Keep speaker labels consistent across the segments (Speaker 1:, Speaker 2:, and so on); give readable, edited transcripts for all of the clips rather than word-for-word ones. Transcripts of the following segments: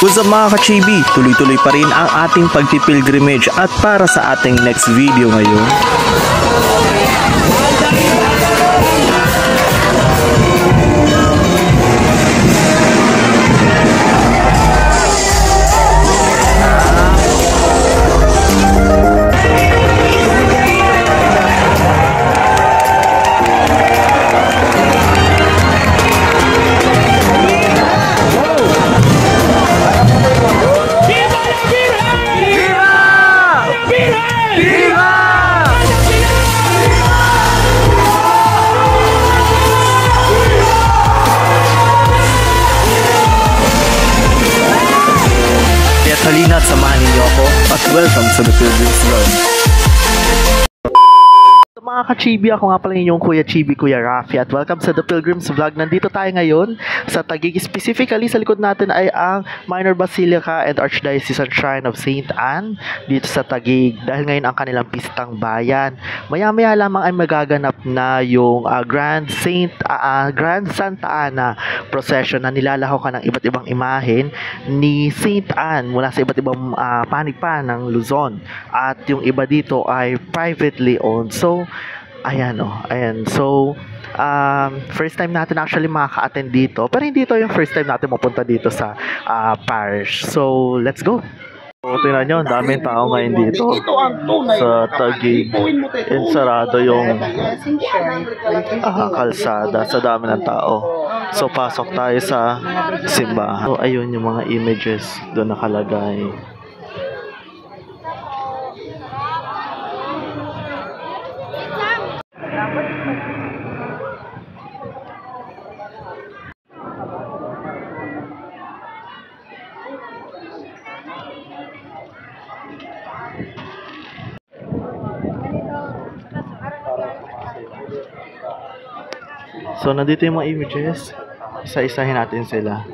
Speaker 1: What's up mga ka-chibi? Tuloy-tuloy pa rin ang ating pagpipilgrimage at para sa ating next video ngayon. Halina at samahan ninyo ako at welcome to the Pilgrim's Vlog. Mga ka-chibi, ako nga pala inyong Kuya Chibi, Kuya Rafi, at welcome sa The Pilgrim's Vlog. Nandito tayo ngayon sa Taguig. Specifically, sa likod natin ay ang Minor Basilica and Archdiocesan Shrine of St. Anne dito sa Taguig dahil ngayon ang kanilang pistang bayan. Maya-maya lamang ay magaganap na yung Grand Santa Ana procession na nilalahokan ng iba't ibang imahen ni St. Anne mula sa iba't ibang panig pa ng Luzon. At yung iba dito ay privately owned. So, ayan. So, first time natin actually makaka-attend dito. Pero hindi ito yung first time natin mapunta dito sa parish. So, let's go! So, tingnan nyo, ang daming tao ngayon dito sa Taguig. Sarado yung kalsada sa dami ng tao. So, pasok tayo sa simbahan. So, ayun yung mga images doon nakalagay. So, nandito yung mga images. Isa-isahin natin sila.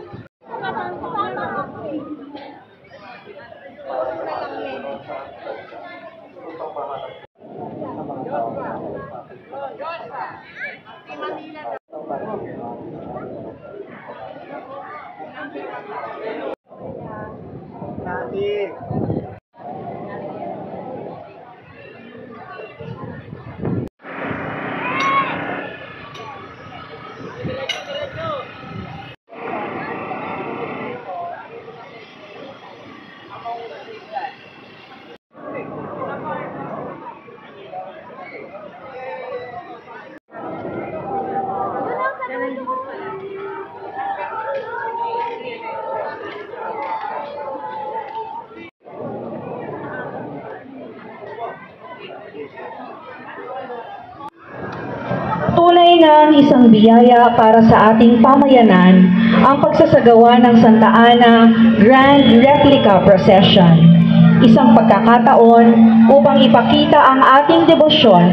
Speaker 2: Tunay na isang biyaya para sa ating pamayanan ang pagsasagawa ng Santa Ana Grand Replica Procession. Isang pagkakataon upang ipakita ang ating debosyon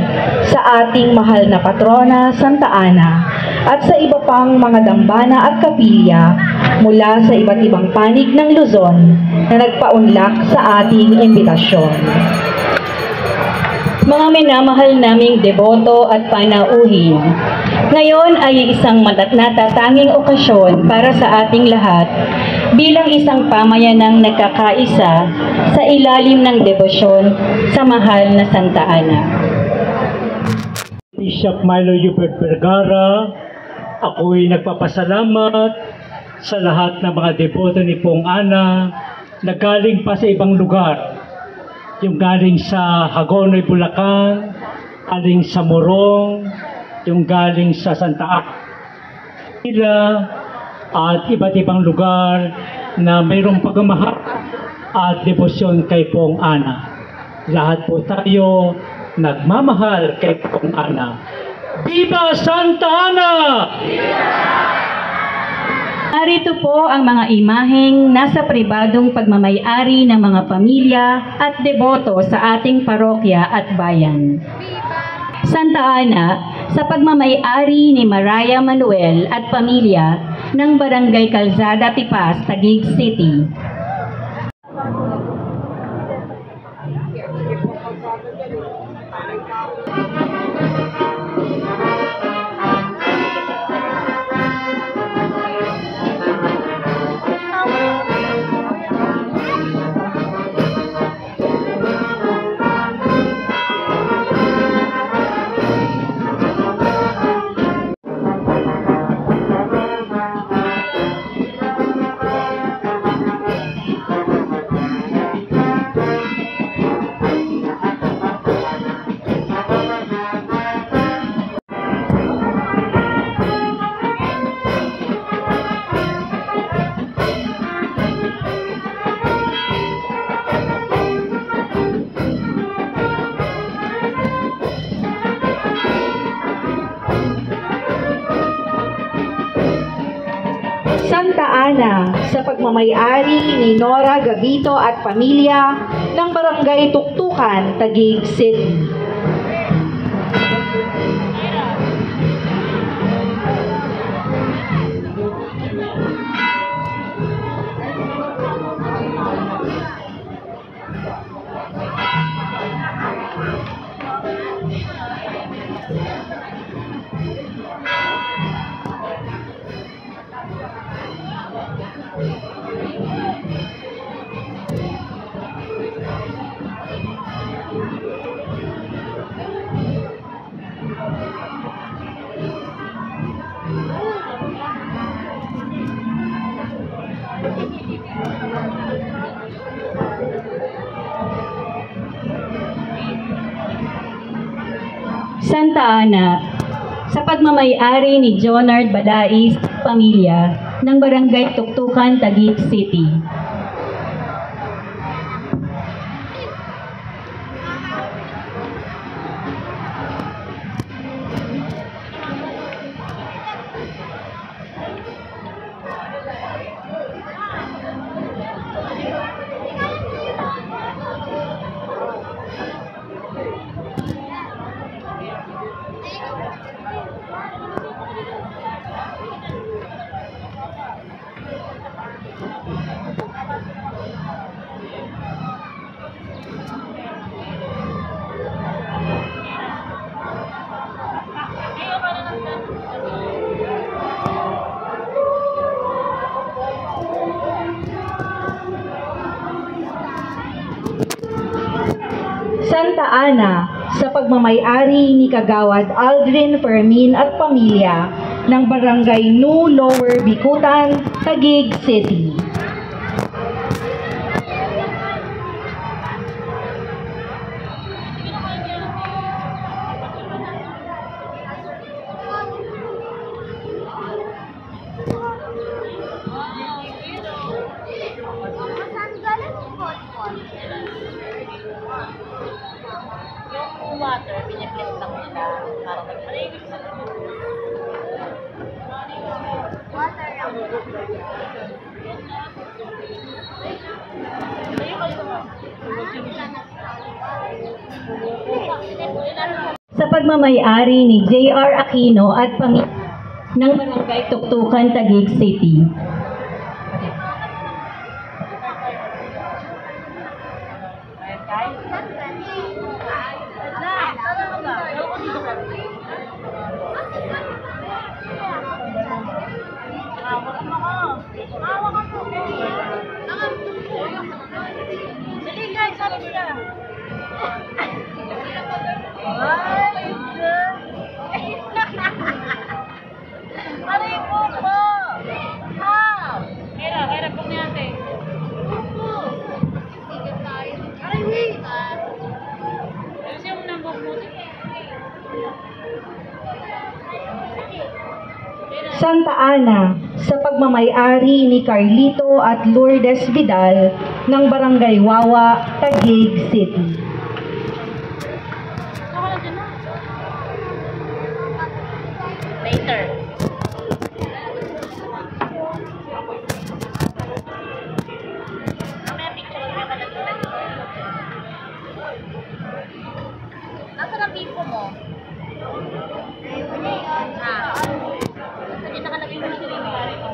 Speaker 2: sa ating mahal na patrona Santa Ana at sa iba pang mga dambana at kapilya mula sa iba't ibang panig ng Luzon na nagpaunlak sa ating imbitasyon. Mga minamahal naming deboto at panauhin, ngayon ay isang natatanging okasyon para sa ating lahat bilang isang pamayanang nagkakaisa sa ilalim ng debosyon sa mahal na Santa Ana.
Speaker 3: Bishop Milo Hubert Vergara, ako'y nagpapasalamat sa lahat ng mga deboto ni Pong Ana na galing pa sa ibang lugar. Yung galing sa Hagonoy, Bulacan, galing sa Morong, yung galing sa Santa Ana, at iba't ibang lugar na mayroong pagmamahal at debosyon kay Pong Ana. Lahat po tayo nagmamahal kay Pong Ana. Viva Santa Ana!
Speaker 2: Narito po ang mga imaheng nasa pribadong pagmamay-ari ng mga pamilya at deboto sa ating parokya at bayan. Santa Ana, sa pagmamay-ari ni Maria Manuel at pamilya ng Barangay Calzada, Tipas, Taguig City. Ana sa pagmamayari ni Nora Gabito at pamilya ng Barangay Tuktukan, Taguig City.
Speaker 4: Santa Ana, sa pagmamayari ni Jonard Badais, pamilya, ng Barangay Tuktukan, Taguig City.
Speaker 2: Santa Ana, sa pagmamayari ni Kagawad Aldrin Fermin at pamilya ng Barangay New Lower Bikutan, Taguig City.
Speaker 5: Yung water, piniplit lang nila para mag-break. Water lang.
Speaker 4: Sa pagmamayari ni J.R. Aquino at pamilya ng Barangay Tuktukan, Taguig City.
Speaker 2: Santa Ana, sa pagmamayari ni Carlito at Lourdes Vidal ng Barangay Wawa, Taguig City.
Speaker 5: Later. Mamaya picture ko naman ng nasaan ang bipo mo? Ah. Kasi nakalagay mo siya yung pare ko.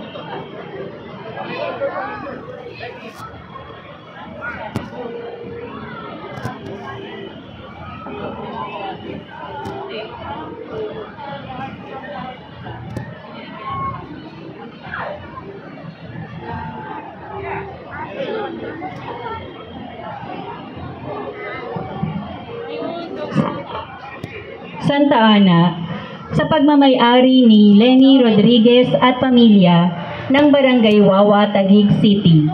Speaker 4: Santa Ana, sa pagmamayari ni Lenny Rodriguez at pamilya ng Barangay Wawa, Taguig City.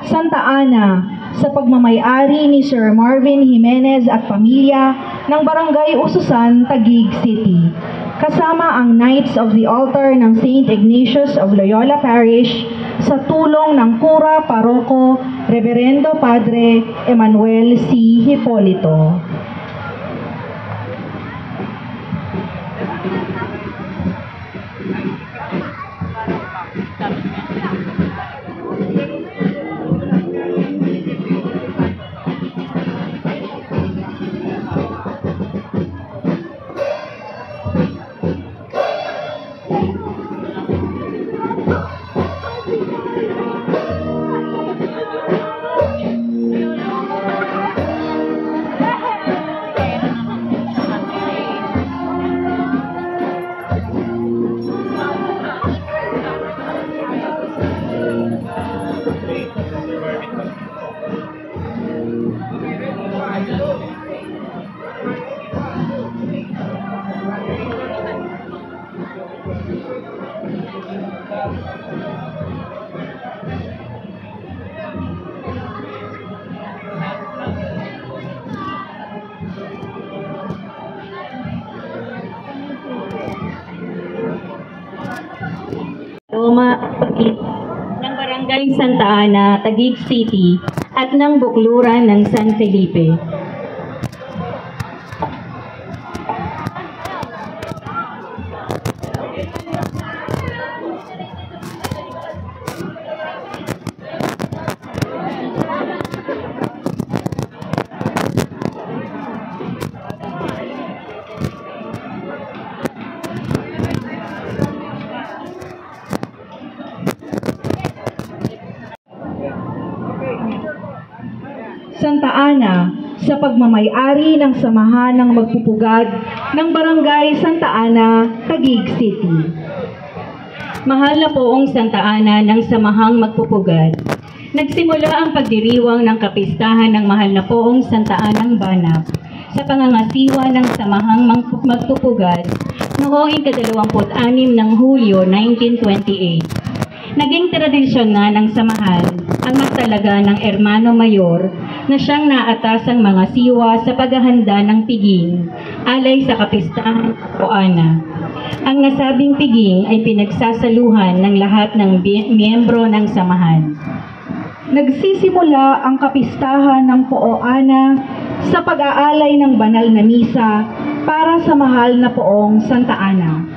Speaker 2: Santa Ana, sa pagmamayari ni Sir Marvin Jimenez at pamilya ng Barangay Ususan, Taguig City. Kasama ang Knights of the Altar ng St. Ignatius of Loyola Parish sa tulong ng Kura Paroko Reverendo Padre Emmanuel C. Hipolito.
Speaker 4: Roma ng Barangay Santa Ana, Taguig City at ng Bukluran ng San Felipe.
Speaker 2: Santa Ana, sa pagmamayari ng Samahan ng Magpupugad ng Barangay Santa Ana, Taguig City.
Speaker 4: Mahal na poong Santa Ana ng Samahang Magpupugad. Nagsimula ang pagdiriwang ng kapistahan ng mahal na poong Santa Anang Banap sa pangangasiwa ng Samahang Magpupugad noong ika-26 ng Hulyo 1928. Naging tradisyon na ng samahan ang magtalaga ng Hermano Mayor na siyang naatasang mga siwa sa paghahanda ng piging alay sa kapistahan o Ana. Ang nasabing piging ay pinagsasaluhan ng lahat ng miyembro ng samahan.
Speaker 2: Nagsisimula ang kapistahan ng Pooana sa pag-aalay ng banal na misa para sa mahal na poong Santa Ana.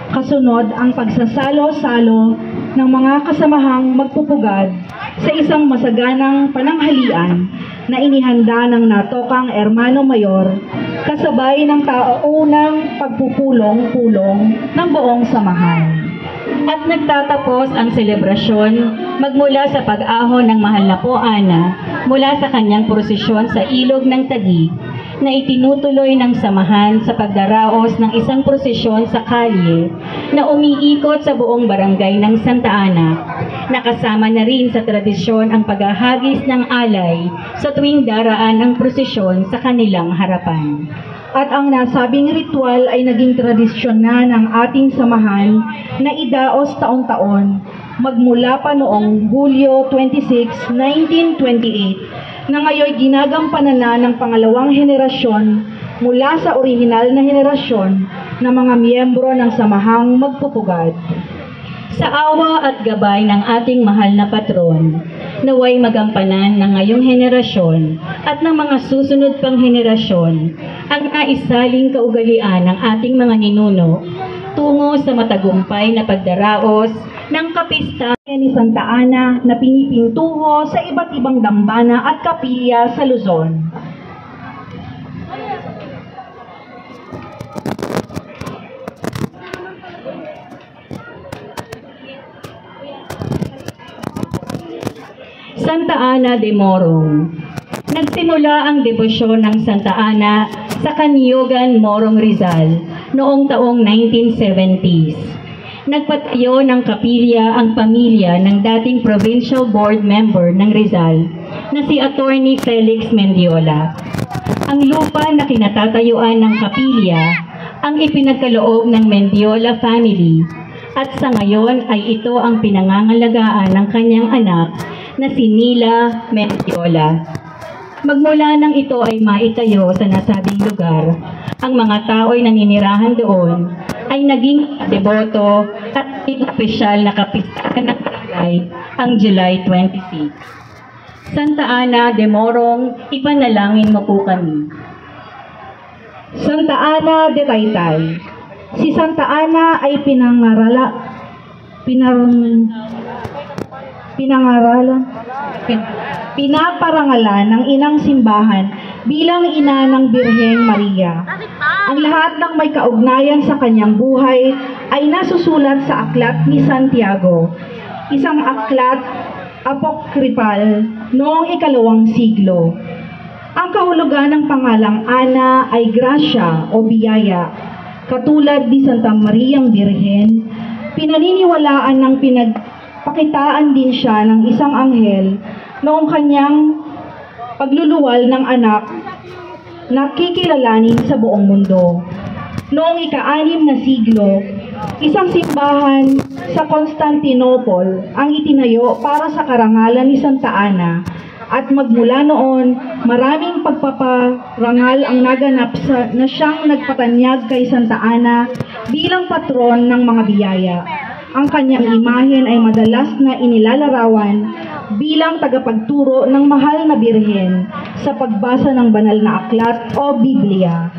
Speaker 2: Kasunod ang pagsasalo-salo ng mga kasamahang magpupugad sa isang masaganang pananghalian na inihanda ng natokang Hermano Mayor kasabay ng taunang pagpupulong-pulong ng buong samahan.
Speaker 4: At nagtatapos ang selebrasyon magmula sa pag-ahon ng mahal na po Ana mula sa kanyang prosesyon sa ilog ng Taguig na itinutuloy ng samahan sa pagdaraos ng isang prosesyon sa kalye na umiikot sa buong barangay ng Santa Ana. Nakasama na rin sa tradisyon ang paghahagis ng alay sa tuwing daraan ang prosesyon sa kanilang harapan.
Speaker 2: At ang nasabing ritual ay naging tradisyon na ng ating samahan na idaos taon-taon magmula pa noong Hulyo 26, 1928 na ngayon ginagampanan na ng pangalawang henerasyon mula sa orihinal na henerasyon ng mga miyembro ng samahang magpupugad.
Speaker 4: Sa awa at gabay ng ating mahal na patron, naway magampanan ng ngayong henerasyon at ng mga susunod pang henerasyon ang naisaling kaugalian ng ating mga ninuno tungo sa matagumpay na pagdaraos ng kapistahan
Speaker 2: ni Santa Ana na pinipintuho sa iba't ibang dambana at kapilya sa Luzon.
Speaker 4: Santa Ana de Morong. Nagsimula ang debosyon ng Santa Ana sa Kanyugan, Morong, Rizal noong taong 1970s. Nagpatayo ng kapilya ang pamilya ng dating Provincial Board Member ng Rizal na si Attorney Felix Mendiola. Ang lupa na kinatatayuan ng kapilya ang ipinagkaloob ng Mendiola family at sa ngayon ay ito ang pinangangalagaan ng kanyang anak na si Nila Mendiola. Magmula nang ito ay maitayo sa nasabing lugar, ang mga tao'y naninirahan doon ay naging deboto at naging opisyal na kapistahan ng barangay ang July 26. Santa Ana de Morong, ipanalangin mo po kami.
Speaker 2: Santa Ana de Taytay. Si Santa Ana ay pinaparangalan ng inang simbahan bilang ina ng Birheng Maria. Ang lahat ng may kaugnayan sa kanyang buhay ay nasusulat sa aklat ni Santiago, isang aklat apokripal noong 2 siglo. Ang kahulugan ng pangalang Ana ay grasya o biyaya. Katulad ni Santa Mariang Birhen, pinaniniwalaan ng pinagpakitaan din siya ng isang anghel noong kanyang pagluluwal ng anak na kikilalanin sa buong mundo. Noong 6 na siglo, isang simbahan sa Constantinople ang itinayo para sa karangalan ni Santa Ana. At magmula noon, maraming pagpaparangal ang naganap na siyang nagpatanyag kay Santa Ana bilang patron ng mga biyaya. Ang kanyang imahen ay madalas na inilalarawan bilang tagapagturo ng mahal na birhen sa pagbasa ng banal na aklat o Biblia.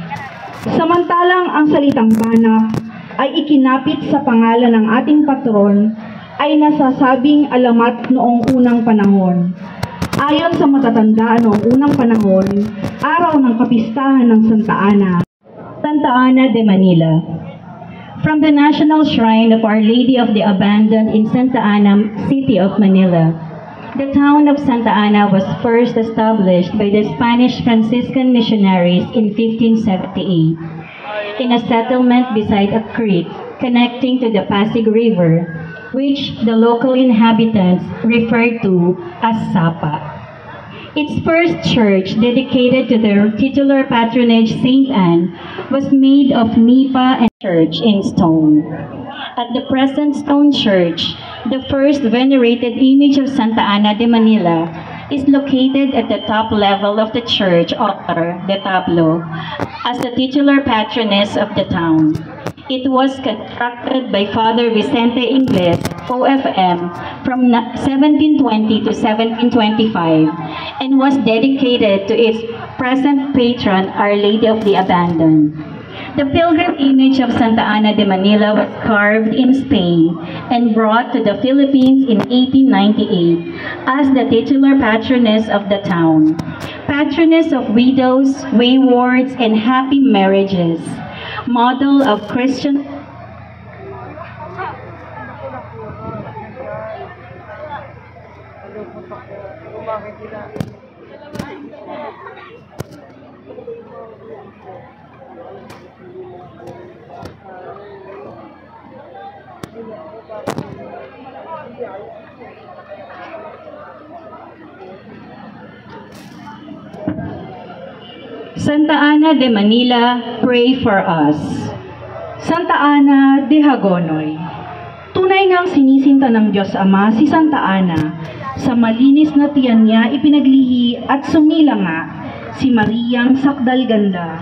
Speaker 2: Samantalang ang salitang banap ay ikinapit sa pangalan ng ating patron ay nasasabing alamat noong unang panahon. Ayon sa matatanda noong unang panahon, araw ng kapistahan ng Santa Ana.
Speaker 4: Santa Ana de Manila. From the National Shrine of Our Lady of the Abandoned in Santa Ana, City of Manila. The town of Santa Ana was first established by the Spanish Franciscan missionaries in 1578 in a settlement beside a creek connecting to the Pasig River, which the local inhabitants referred to as Sapa. Its first church, dedicated to their titular patronage Saint Anne, was made of nipa and church in stone. At the present stone church, the first venerated image of Santa Ana de Manila is located at the top level of the church altar, the tablo, as the titular patroness of the town. It was constructed by Father Vicente Ingles, OFM, from 1720 to 1725, and was dedicated to its present patron, Our Lady of the Abandoned. The pilgrim image of Santa Ana de Manila was carved in Spain and brought to the Philippines in 1898 as the titular patroness of the town, patroness of widows, waywards, and happy marriages, model of Christian Santa Ana de Manila, pray for us.
Speaker 2: Santa Ana de Hagonoy. Tunay ngang sinisinta ng Diyos Ama si Santa Ana. Sa malinis na tiyan niya ipinaglihi at sumila nga si Mariang sakdal ganda,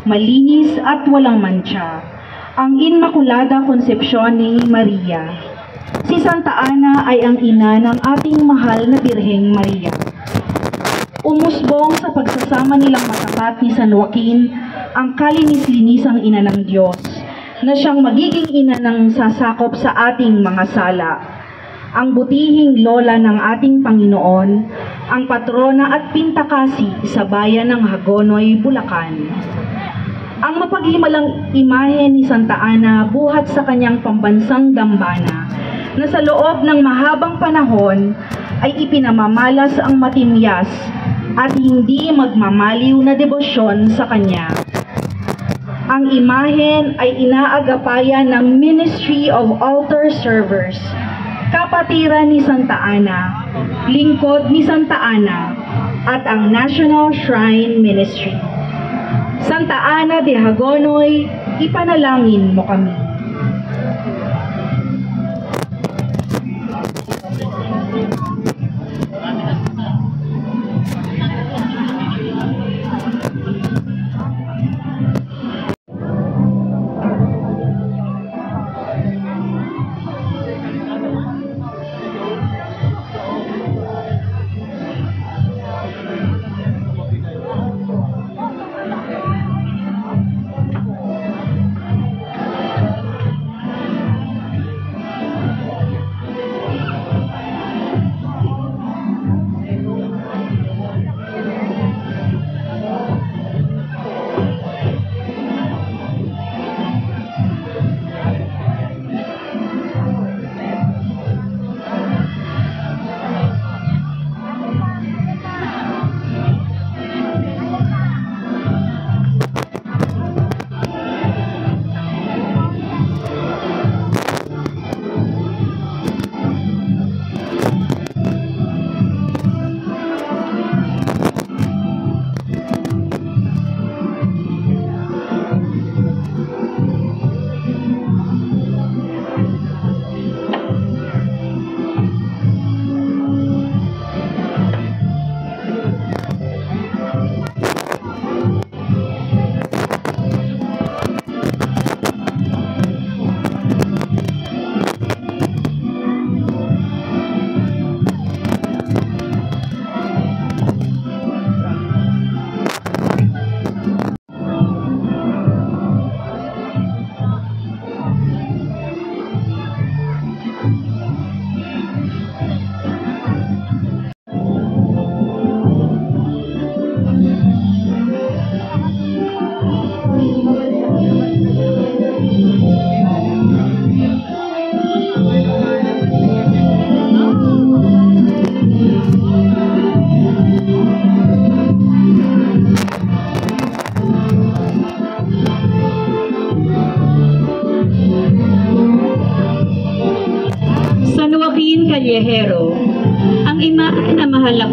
Speaker 2: malinis at walang mancha, ang Inmaculada Konsepsyon ni Maria. Si Santa Ana ay ang ina ng ating mahal na Birheng Maria. Umusbong sa pagsasama nilang matapat ni San Joaquin ang kalinis-linisang ina ng Diyos na siyang magiging ina ng sasakop sa ating mga sala. Ang butihing lola ng ating Panginoon, ang patrona at pintakasi sa bayan ng Hagonoy, Bulacan. Ang mapaghimalang imahe ni Santa Ana buhat sa kanyang pambansang dambana na sa loob ng mahabang panahon ay ipinamamalas ang matimyas at hindi magmamaliw na debosyon sa kanya. Ang imahen ay inaagapayan ng Ministry of Altar Servers, kapatiran ni Santa Ana, lingkod ni Santa Ana, at ang National Shrine Ministry. Santa Ana de Hagonoy, ipanalangin mo kami.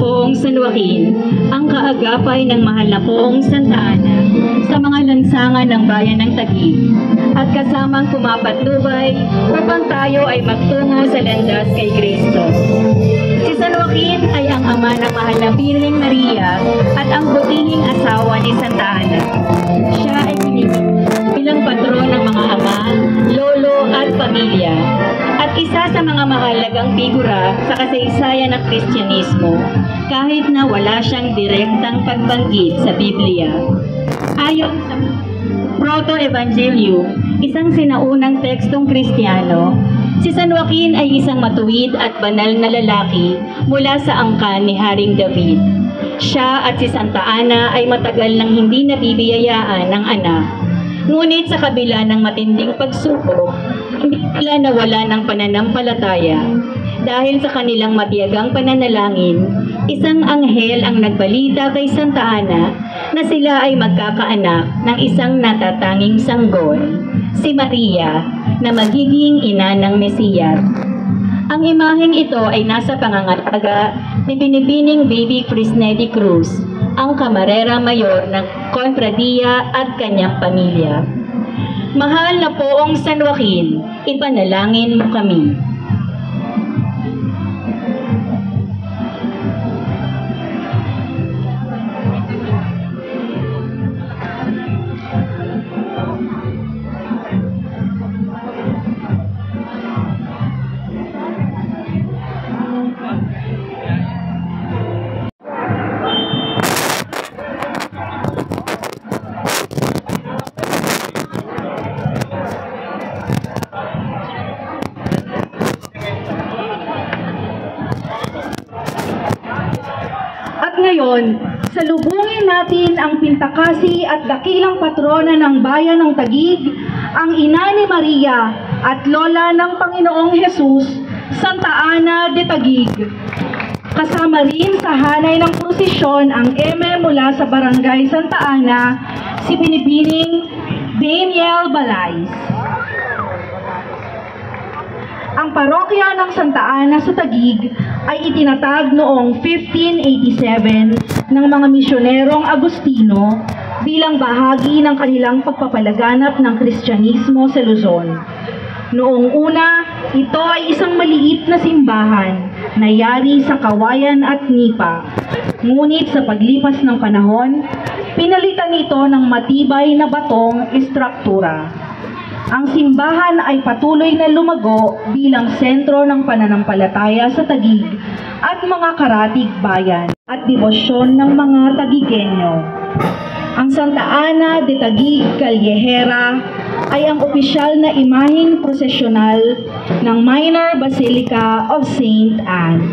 Speaker 4: Poong San Joaquin ang kaagapay ng Mahal na Poong Santa Ana sa mga lansangan ng bayan ng Taguig at kasamang pumapatnubay upang tayo ay magtungo sa landas kay Kristo. Si San Joaquin ay ang ama ng Mahal na Birheng Maria at ang butihing asawa ni Santa Ana. Siya ay pinili bilang patron ng mga ama, lolo at pamilya at isa sa mga mahalagang figura sa kasaysayan ng Kristyanismo kahit na wala siyang direktang pagbanggit sa Biblia. Ayon sa Proto-Evangelium, isang sinaunang tekstong Kristiyano, si San Joaquin ay isang matuwid at banal na lalaki mula sa angkan ni Haring David. Siya at si Santa Ana ay matagal nang hindi nabibiyayaan ng anak. Ngunit sa kabila ng matinding pagsubok, hindi sila nawala ng pananampalataya. Dahil sa kanilang matiyagang pananalangin, isang anghel ang nagbalita kay Santa Ana na sila ay magkakaanak ng isang natatanging sanggol, si Maria, na magiging ina ng Mesiyas. Ang imaheng ito ay nasa pangangalaga ni Binibining Baby Fresnedi Cruz, ang kamarera mayor ng Kontradiya at kanyang pamilya. Mahal na Poong San Joaquin, ipanalangin mo kami.
Speaker 2: Ngayon, salubungin natin ang pintakasi at dakilang patrona ng bayan ng Taguig, ang ina ni Maria at lola ng Panginoong Hesus, Santa Ana de Taguig. Kasama rin sa hanay ng prosesyon ang eme mula sa Barangay Santa Ana, si Binibining Daniel Balais. Ang parokya ng Santa Ana sa Taguig ay itinatag noong 1587 ng mga misyonerong Agustino bilang bahagi ng kanilang pagpapalaganap ng Kristyanismo sa Luzon. Noong una, ito ay isang maliit na simbahan na yari sa kawayan at nipa. Ngunit sa paglipas ng panahon, pinalitan ito ng matibay na batong istruktura. Ang simbahan ay patuloy na lumago bilang sentro ng pananampalataya sa Taguig at mga karatig bayan at debosyon ng mga Taguigenyo. Ang Santa Ana de Taguig Callejera ay ang opisyal na imaheng prosesyonal ng Minor Basilica of St. Anne.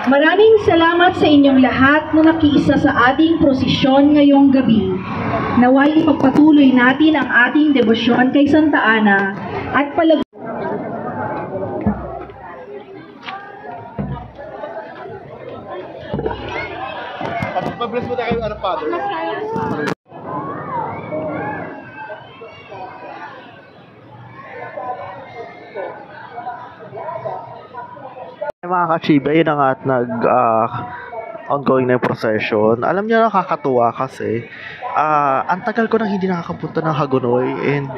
Speaker 2: Maraming salamat sa inyong lahat na nakiisa sa ating prosesyon ngayong gabi. Naway ipagpatuloy natin ang ating debosyon kay Santa Ana at palag...
Speaker 1: Pag-bless mo tayo, Father. Mga ka-chiba, yun na nga at ongoing na yung procession. Alam niyo, nakakatuwa kasi ang tagal ko nang hindi nakakapunta ng Hagonoy and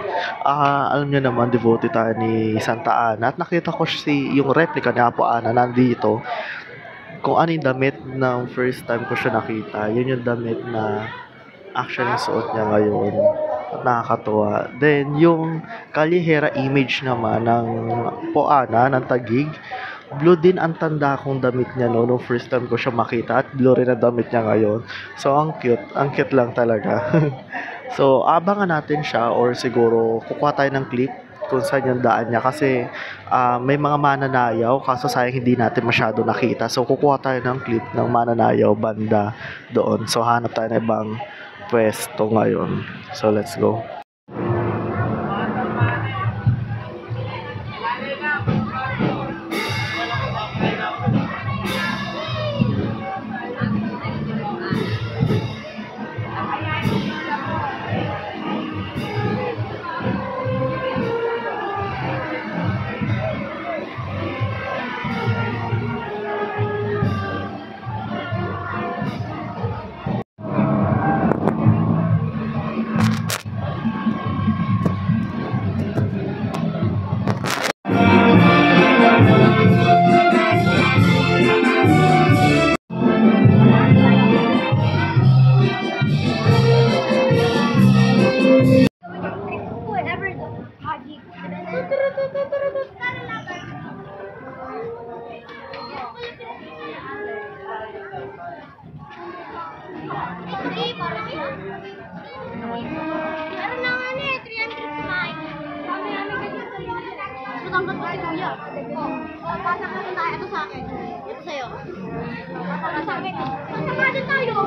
Speaker 1: alam niyo naman, devoted tayo ni Santa Ana at nakita ko yung replica ni Apo Ana nandito. Kung ano yung damit ng first time ko siya nakita, yun yung damit na actually suot niya ngayon. At nakakatuwa. Then, yung kalihera image naman ng Poana, ng Taguig, blue din ang tanda kong damit niya nung first time ko siya makita at blue rin ang damit niya ngayon. So, ang cute lang talaga. So, abangan natin siya or siguro kukuha tayo ng clip kung saan yung daan niya kasi may mga mananayaw kaso sayang hindi natin masyado nakita. So, kukuha tayo ng clip ng mananayaw banda doon. So, hanap tayo ng ibang pwesto ngayon. So, let's go.
Speaker 5: Ito sa akin. Ito sa'yo. Ito sa akin. Masama tayo.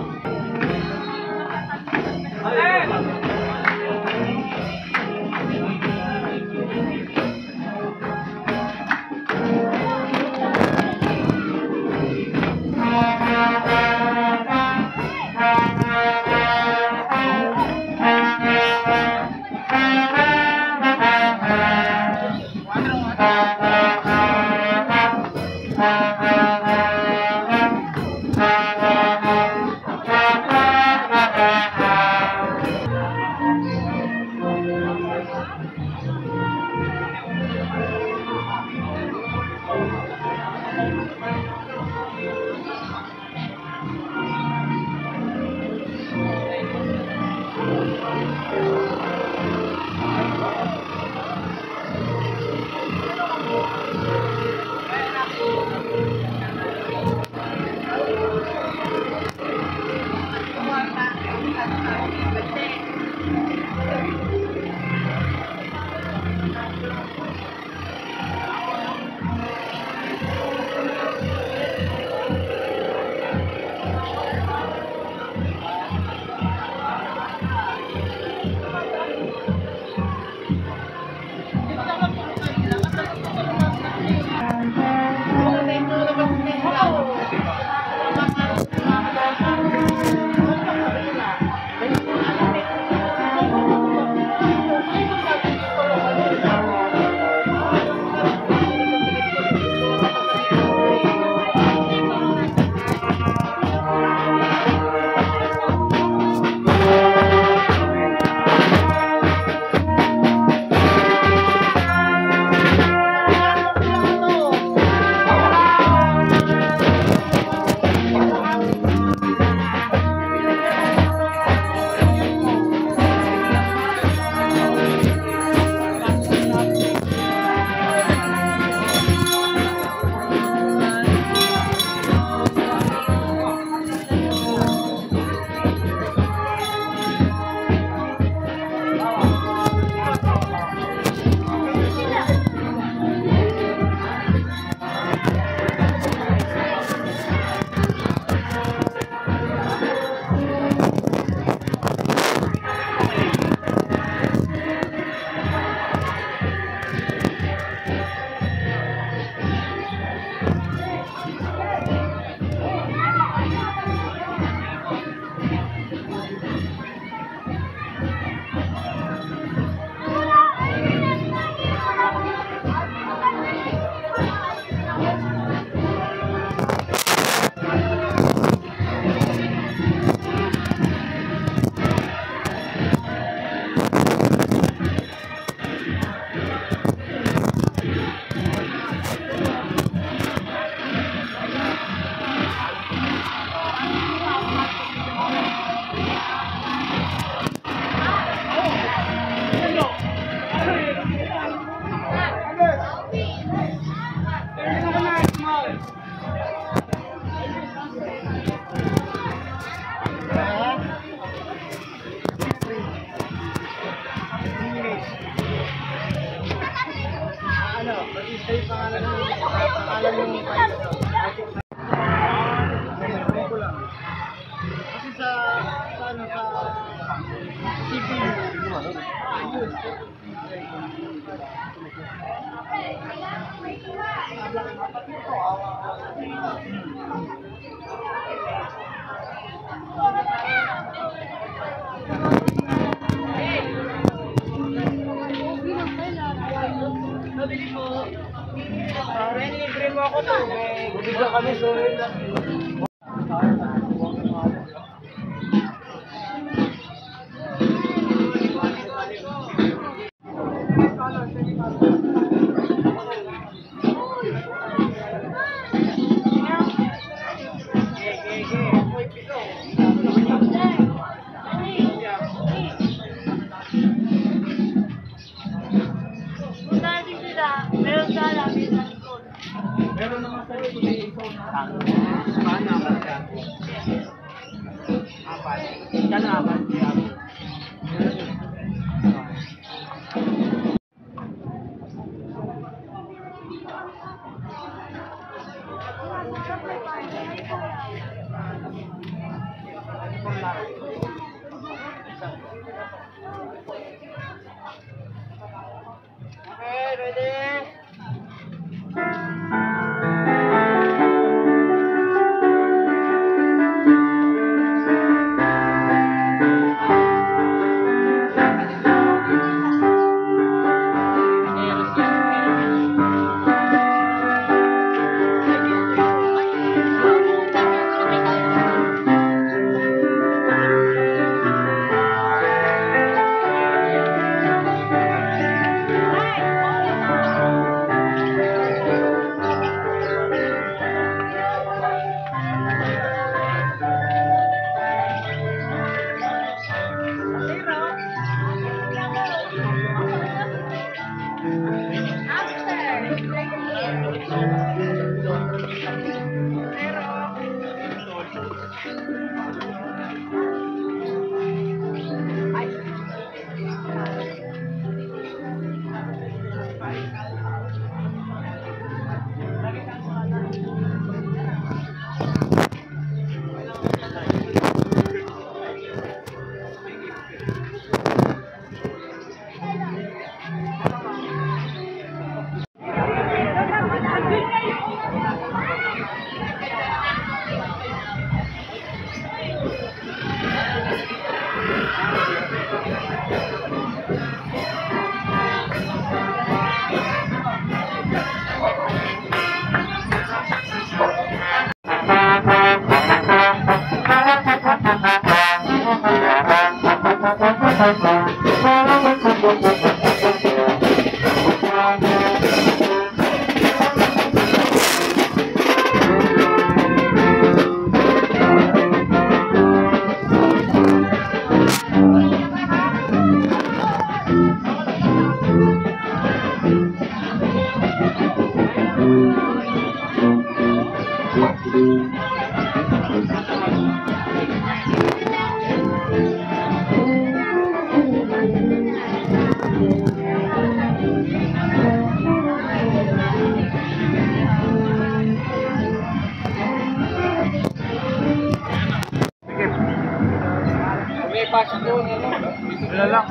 Speaker 6: Wala lang.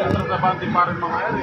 Speaker 6: Ang sabante pa rin mga yan.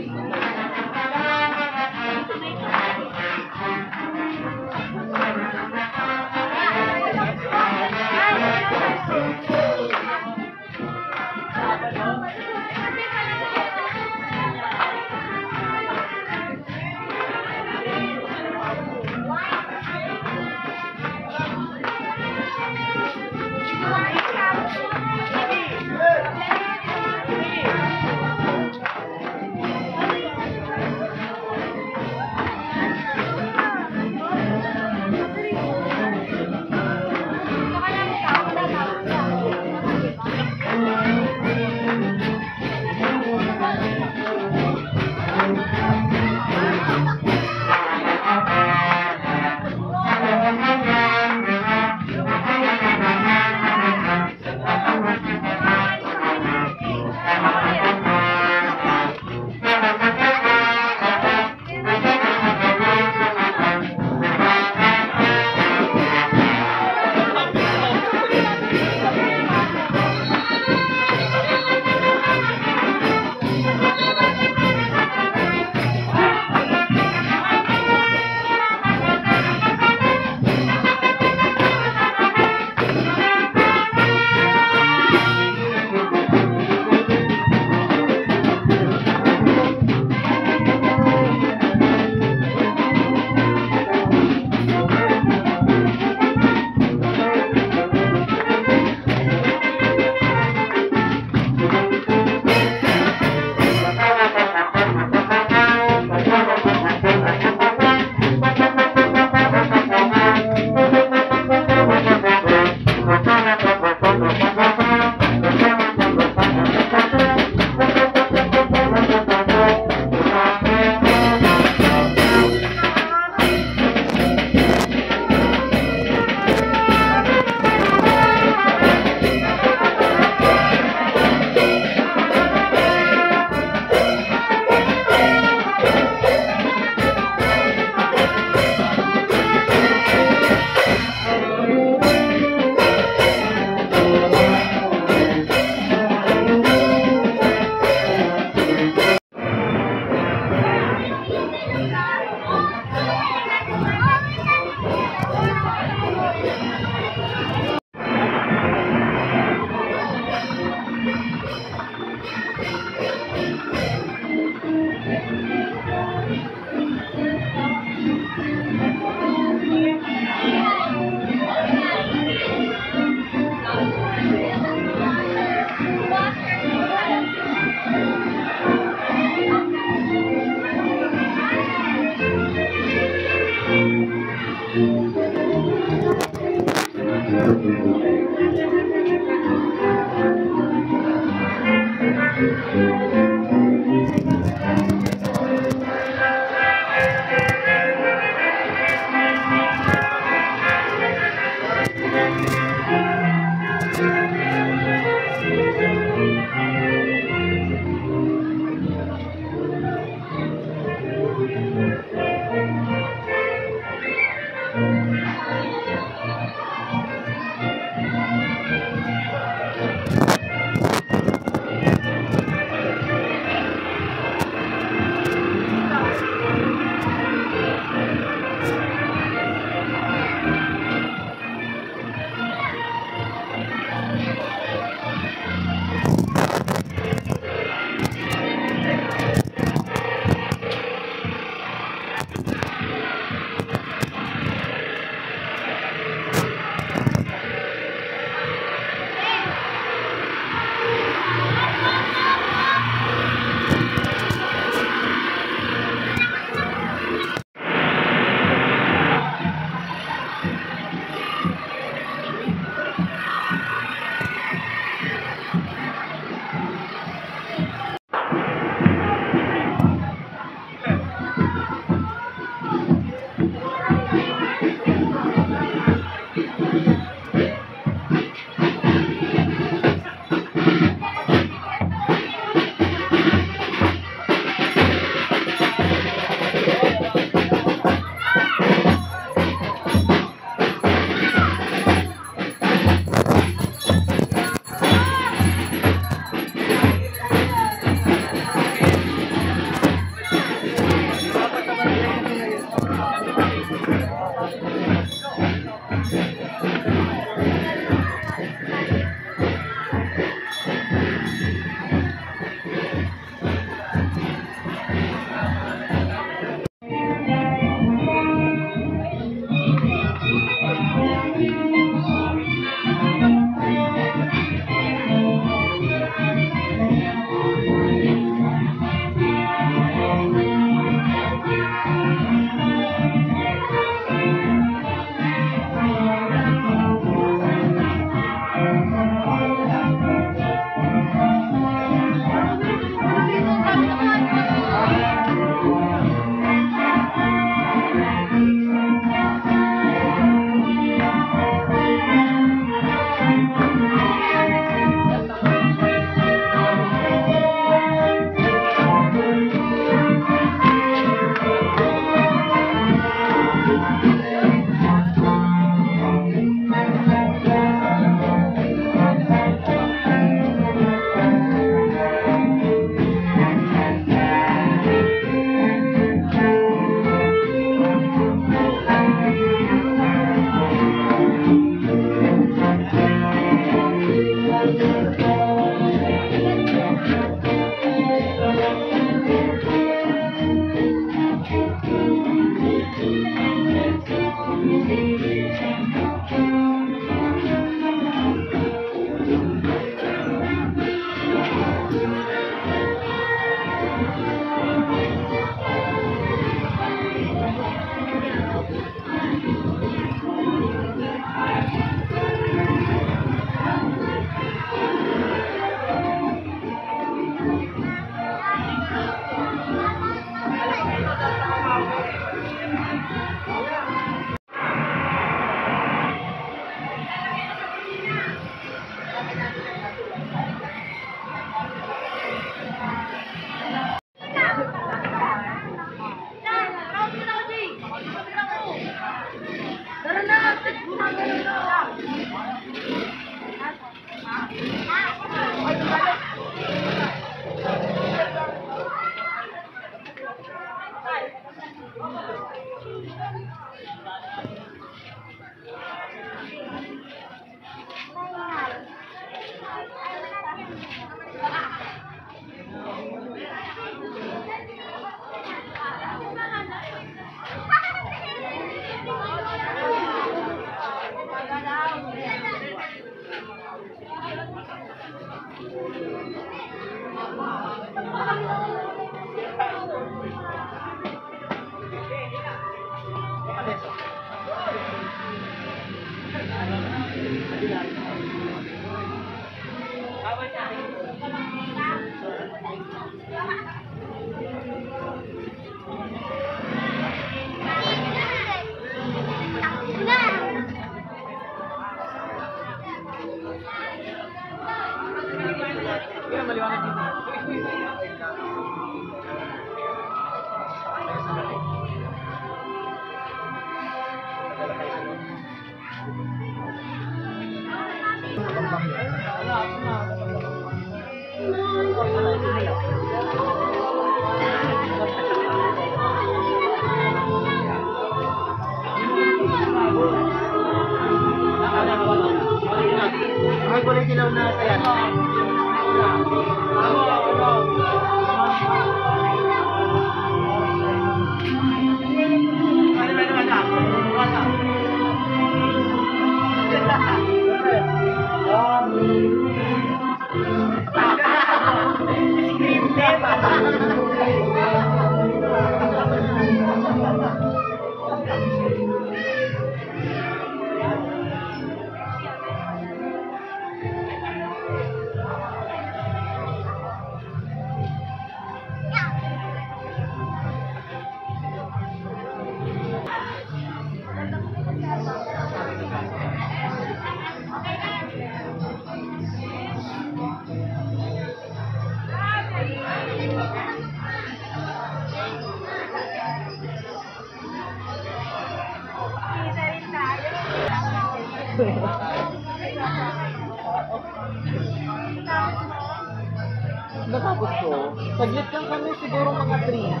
Speaker 1: Natapos ko, saglit lang kami siguro mga 3.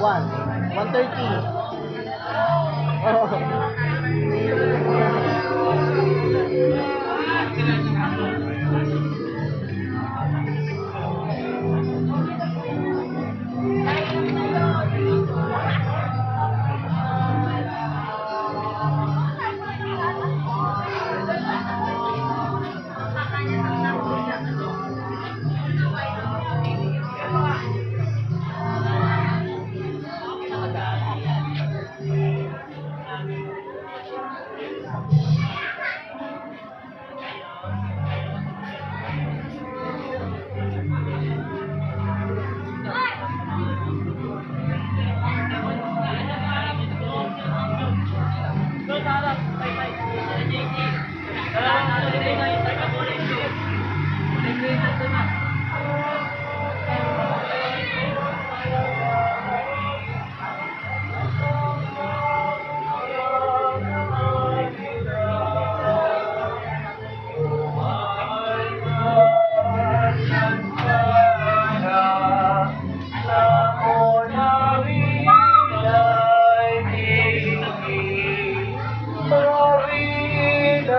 Speaker 1: 1:30.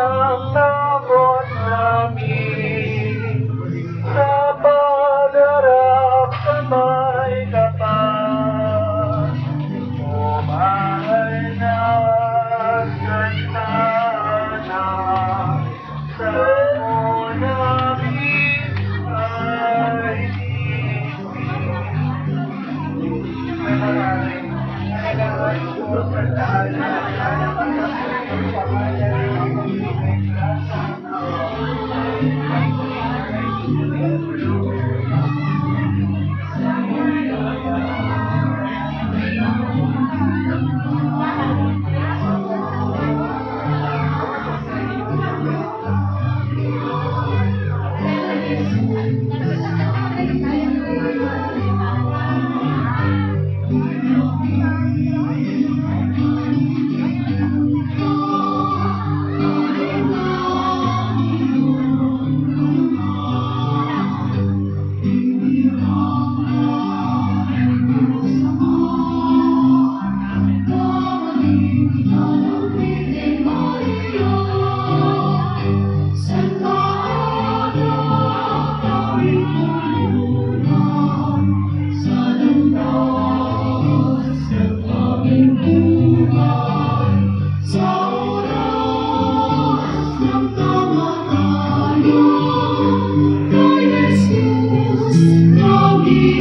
Speaker 7: ang takot namin sa pagharap sa may kapal. O mahal na Santana, sa mo namin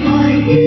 Speaker 7: ay